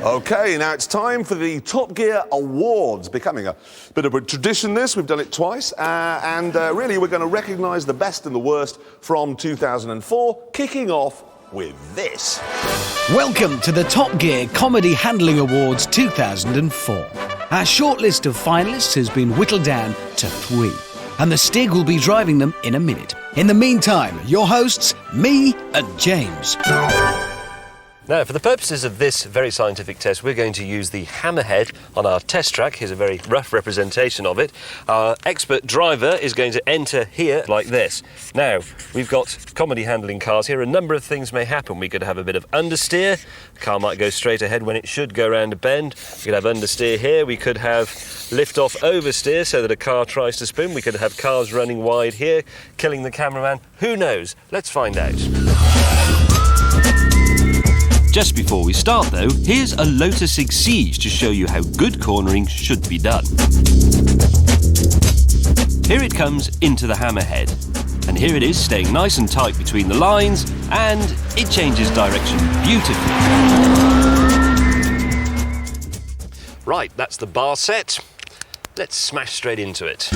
OK, now it's time for the Top Gear Awards. Becoming a bit of a tradition, this. We've done it twice. Really, we're going to recognise the best and the worst from 2004, kicking off with this. Welcome to the Top Gear Comedy Handling Awards 2004. Our shortlist of finalists has been whittled down to 3, and the Stig will be driving them in a minute. In the meantime, your hosts, me and James. Now, for the purposes of this very scientific test, we're going to use the hammerhead on our test track. Here's a very rough representation of it. Our expert driver is going to enter here like this. Now, we've got comedy handling cars here. A number of things may happen. We could have a bit of understeer. The car might go straight ahead when it should go around a bend. We could have understeer here. We could have lift-off oversteer so that a car tries to spin. We could have cars running wide here, killing the cameraman. Who knows? Let's find out. Just before we start though, here's a Lotus Exige to show you how good cornering should be done. Here it comes into the hammerhead. And here it is staying nice and tight between the lines, and it changes direction beautifully. Right, that's the bar set. Let's smash straight into it.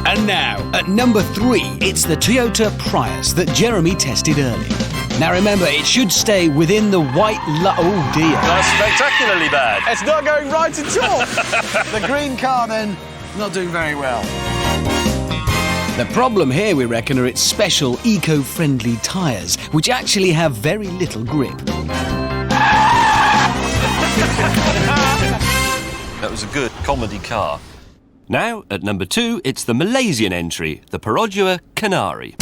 And now, at number 3, it's the Toyota Prius that Jeremy tested earlier. Now remember, it should stay within the white oh dear. That's spectacularly bad. It's not going right at all. The green car, then, not doing very well. The problem here, we reckon, are its special eco-friendly tyres, which actually have very little grip. That was a good comedy car. Now, at number 2, it's the Malaysian entry, the Perodua Kenari.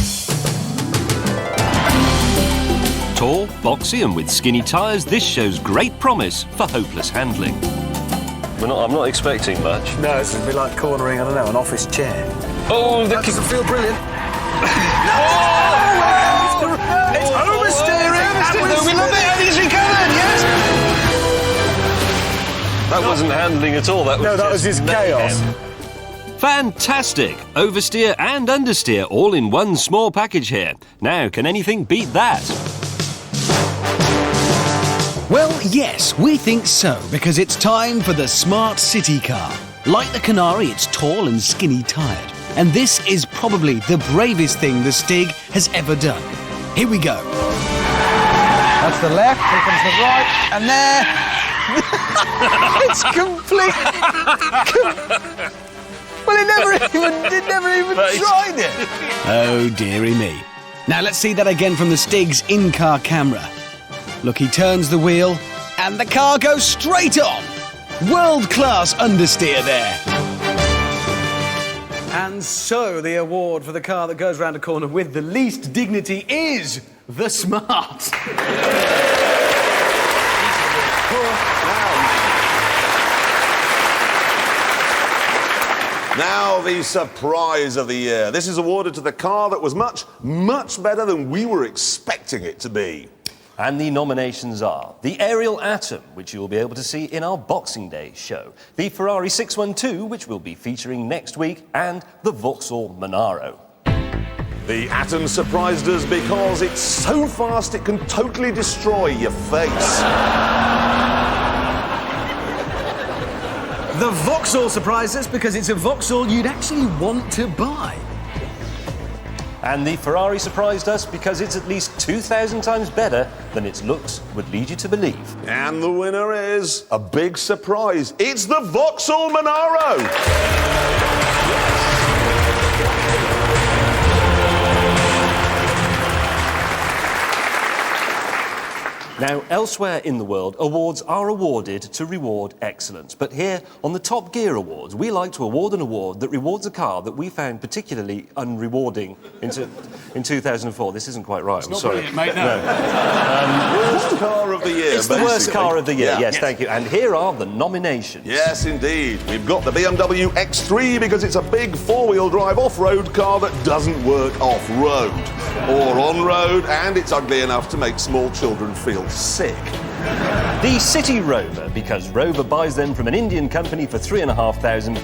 Tall, boxy and with skinny tyres, this shows great promise for hopeless handling. I'm not expecting much. No, it's a bit like cornering, I don't know, an office chair. Oh, that doesn't feel brilliant. It's oversteering! We love it, and he's recovered, yes! That wasn't handling at all, that was his chaos. Fantastic! Oversteer and understeer all in one small package here. Now, can anything beat that? Well, yes, we think so, because it's time for the smart city car. Like the Kenari, it's tall and skinny tyred. And this is probably the bravest thing the Stig has ever done. Here we go. That's the left, here comes the right, and there... It's complete... Well, it never even tried it. Oh, dearie me. Now let's see that again from the Stig's in-car camera. Look, he turns the wheel, and the car goes straight on. World-class understeer there. And so the award for the car that goes round a corner with the least dignity is the Smart. Now, the surprise of the year. This is awarded to the car that was much, much better than we were expecting it to be. And the nominations are the Ariel Atom, which you'll be able to see in our Boxing Day show, the Ferrari 612, which we'll be featuring next week, and the Vauxhall Monaro. The Atom surprised us because it's so fast it can totally destroy your face. The Vauxhall surprised us because it's a Vauxhall you'd actually want to buy. And the Ferrari surprised us because it's at least 2,000 times better than its looks would lead you to believe. And the winner is a big surprise. It's the Vauxhall Monaro! Now, elsewhere in the world, awards are awarded to reward excellence. But here, on the Top Gear Awards, we like to award an award that rewards a car that we found particularly unrewarding in 2004. This isn't quite right, I'm sorry. Mate, no. Worst car of the year, It's the worst car of the year, Yeah. yes, thank you. And here are the nominations. Yes, indeed. We've got the BMW X3 because it's a big four-wheel drive off-road car that doesn't work off-road or on-road, and it's ugly enough to make small children feel sick. The CityRover, because Rover buys them from an Indian company for £3,500 and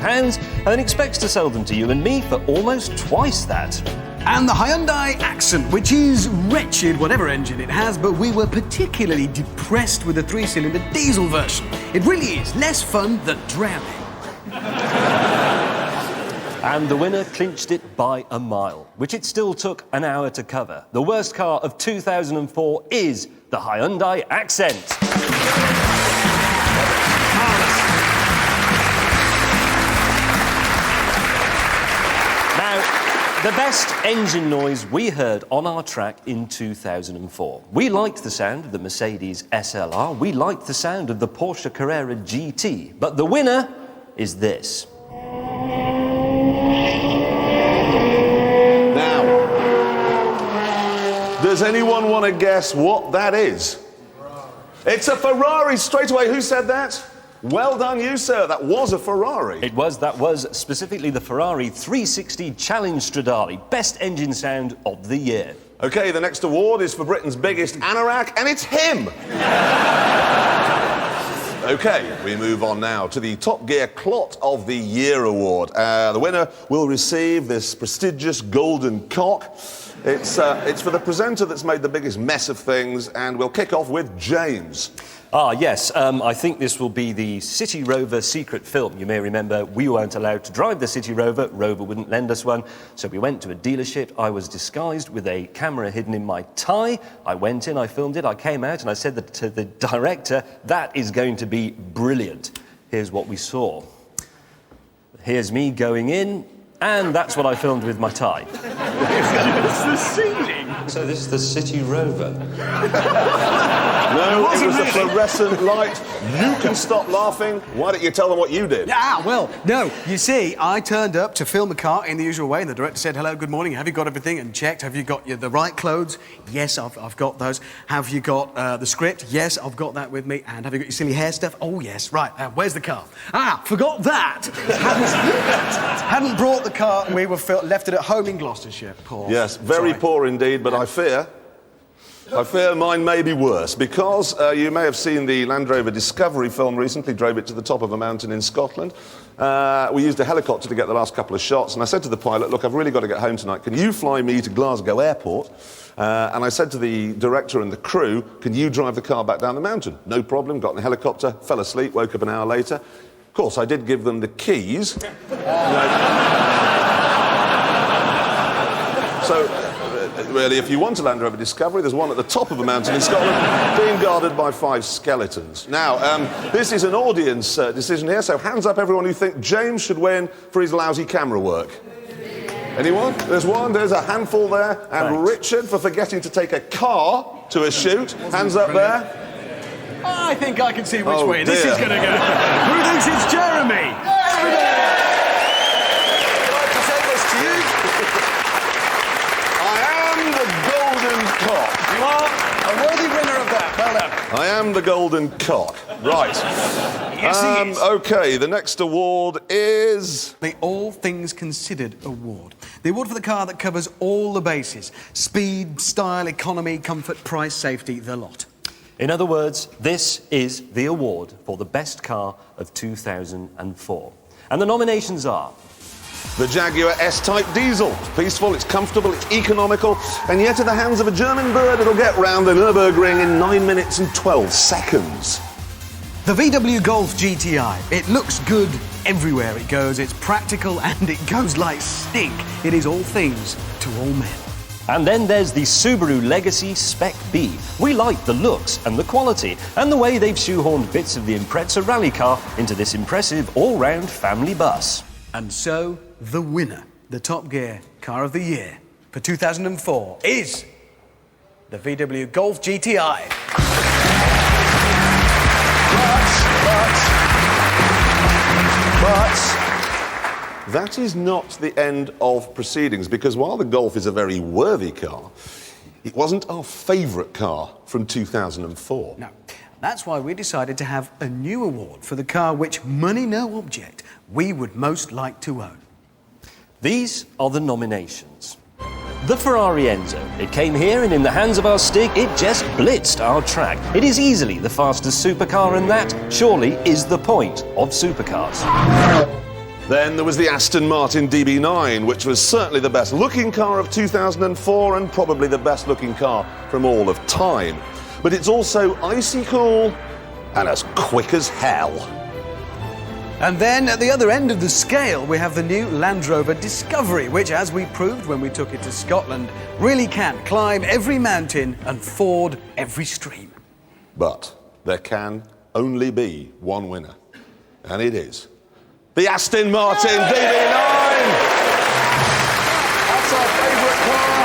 then expects to sell them to you and me for almost twice that. And the Hyundai Accent, which is wretched, whatever engine it has, but we were particularly depressed with the 3-cylinder diesel version. It really is less fun than drowning. And the winner clinched it by a mile, which it still took an hour to cover. The worst car of 2004 is the Hyundai Accent. Now, the best engine noise we heard on our track in 2004. We liked the sound of the Mercedes SLR. We liked the sound of the Porsche Carrera GT. But the winner is this. Does anyone want to guess what that is? It's a Ferrari straight away. Who said that? Well done you, sir. That was a Ferrari. That was specifically the Ferrari 360 Challenge Stradale. Best engine sound of the year. OK, the next award is for Britain's biggest anorak, and it's him. OK, we move on now to the Top Gear Clot of the Year award. The winner will receive this prestigious golden cock. It's for the presenter that's made the biggest mess of things, and we'll kick off with James. Yes, I think this will be the CityRover secret film. You may remember we weren't allowed to drive the CityRover. Rover wouldn't lend us one, so we went to a dealership. I was disguised with a camera hidden in my tie. I went in, I filmed it, I came out, and I said to the director, that is going to be brilliant. Here's what we saw. Here's me going in, and that's what I filmed with my tie. It's the ceiling. So this is the CityRover. No, it was a fluorescent light. You can stop laughing. Why don't you tell them what you did? Well, no. You see, I turned up to film the car in the usual way, and the director said, hello, good morning. Have you got everything? And checked. Have you got the right clothes? Yes, I've got those. Have you got the script? Yes, I've got that with me. And have you got your silly hair stuff? Oh, yes. Right. Where's the car? Forgot that. Hadn't brought the car. We were left it at home in Gloucestershire. Poor. Yes, very poor indeed, but I fear mine may be worse, because you may have seen the Land Rover Discovery film recently, drove it to the top of a mountain in Scotland. We used a helicopter to get the last couple of shots, and I said to the pilot, look, I've really got to get home tonight. Can you fly me to Glasgow Airport? And I said to the director and the crew, can you drive the car back down the mountain? No problem, got in a helicopter, fell asleep, woke up an hour later. Of course, I did give them the keys. So, really, if you want a Land Rover Discovery, there's one at the top of a mountain in Scotland being guarded by 5 skeletons. Now, this is an audience decision here, so hands up everyone who think James should win for his lousy camera work. Anyone? There's one, there's a handful there. And thanks. Richard for forgetting to take a car to a shoot. Hands up there. I think I can see which way this is going to go. Who thinks it's Jeremy? Everybody! I'd like to say this to you. I am the golden cock. You are a worthy winner of that. Well done. I am the golden cock. Right. Yes, he is. OK, the next award is... The All Things Considered Award. The award for the car that covers all the bases. Speed, style, economy, comfort, price, safety, the lot. In other words, this is the award for the best car of 2004. And the nominations are... The Jaguar S-Type diesel. It's peaceful, it's comfortable, it's economical, and yet in the hands of a German bird, it'll get round the Nürburgring in 9 minutes and 12 seconds. The VW Golf GTI. It looks good everywhere it goes. It's practical and it goes like stink. It is all things to all men. And then there's the Subaru Legacy Spec-B. We like the looks and the quality and the way they've shoehorned bits of the Impreza rally car into this impressive all-round family bus. And so, the winner, the Top Gear Car of the Year for 2004 is the VW Golf GTI. But that is not the end of proceedings, because while the Golf is a very worthy car, it wasn't our favourite car from 2004. No. That's why we decided to have a new award for the car which, money no object, we would most like to own. These are the nominations. The Ferrari Enzo. It came here and in the hands of our stick, it just blitzed our track. It is easily the fastest supercar, and that, surely, is the point of supercars. Then there was the Aston Martin DB9, which was certainly the best looking car of 2004 and probably the best looking car from all of time. But it's also icy cool and as quick as hell. And then at the other end of the scale, we have the new Land Rover Discovery, which, as we proved when we took it to Scotland, really can climb every mountain and ford every stream. But there can only be one winner, and it is the Aston Martin DB9! That's our favourite car.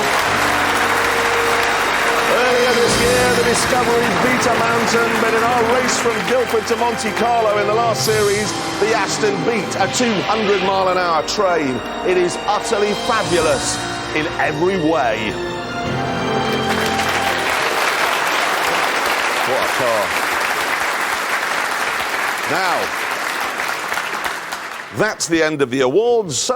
Earlier this year, the Discovery beat a mountain, but in our race from Guildford to Monte Carlo in the last series, the Aston beat a 200-mile-an-hour train. It is utterly fabulous in every way. What a car. Now, that's the end of the awards.